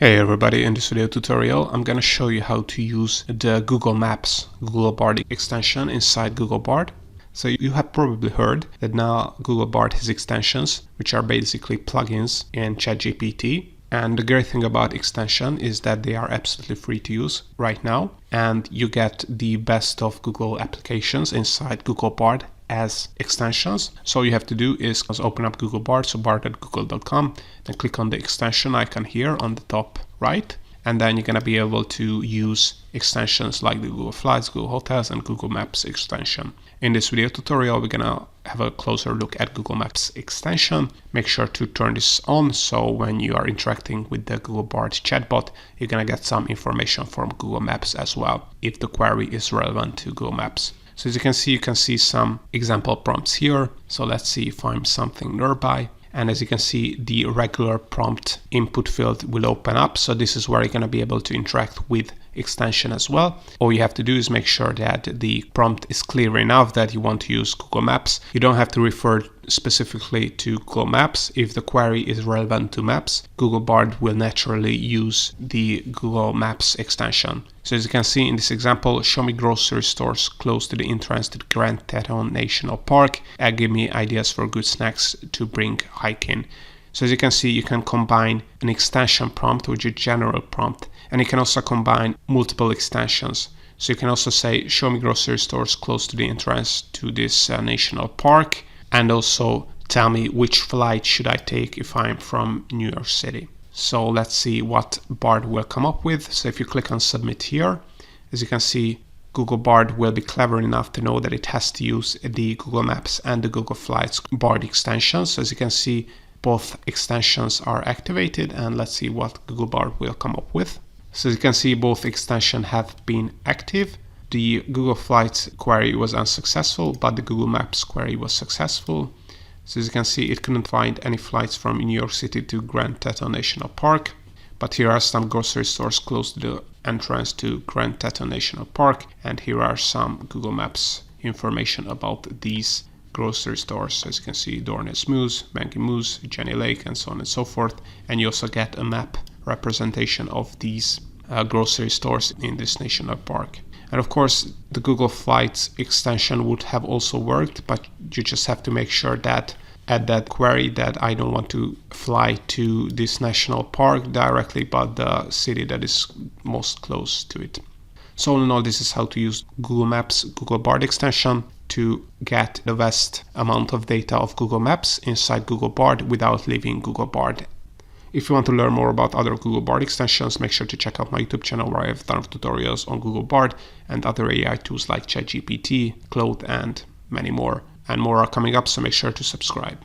Hey everybody, in this video tutorial I'm going to show you how to use the Google Maps Google Bard extension inside Google Bard. So you have probably heard that now Google Bard has extensions which are basically plugins in ChatGPT. And the great thing about extension is that they are absolutely free to use right now, and you get the best of Google applications inside Google Bard as extensions. So all you have to do is open up Google Bard, so bard.google.com, then click on the extension icon here on the top right, and then you're going to be able to use extensions like the Google Flights, Google Hotels, and Google Maps extension. In this video tutorial, we're going to have a closer look at Google Maps extension. Make sure to turn this on, so when you are interacting with the Google Bard chatbot, you're going to get some information from Google Maps as well, if the query is relevant to Google Maps. So as you can see some example prompts here. So let's see if I'm something nearby. And as you can see, the regular prompt input field will open up. So this is where you're going to be able to interact with extension as well. All you have to do is make sure that the prompt is clear enough that you want to use Google Maps. You don't have to refer specifically to Google Maps. If the query is relevant to Maps, Google Bard will naturally use the Google Maps extension. So as you can see in this example, show me grocery stores close to the entrance to the Grand Teton National Park and give me ideas for good snacks to bring hiking. So as you can see, you can combine an extension prompt with your general prompt, and you can also combine multiple extensions. So you can also say, show me grocery stores close to the entrance to this national park, and also tell me which flight should I take if I'm from New York City. So let's see what Bard will come up with. So if you click on submit here, as you can see, Google Bard will be clever enough to know that it has to use the Google Maps and the Google Flights Bard extensions. So as you can see, both extensions are activated, and let's see what Google Bard will come up with. So as you can see, both extensions have been active. The Google Flights query was unsuccessful, but the Google Maps query was successful. So as you can see, it couldn't find any flights from New York City to Grand Teton National Park, but here are some grocery stores close to the entrance to Grand Teton National Park, and here are some Google Maps information about these grocery stores. So as you can see, Dornet's Moose, Banky Moose, Jenny Lake, and so on and so forth. And you also get a map representation of these grocery stores in this national park. And of course, the Google Flights extension would have also worked, but you just have to make sure that add that query that I don't want to fly to this national park directly, but the city that is most close to it. So all in all, this is how to use Google Maps Google Bard extension to get the vast amount of data of Google Maps inside Google Bard without leaving Google Bard. If you want to learn more about other Google Bard extensions, make sure to check out my YouTube channel, where I have a ton of tutorials on Google Bard and other AI tools like ChatGPT, Claude, and many more. And more are coming up, so make sure to subscribe.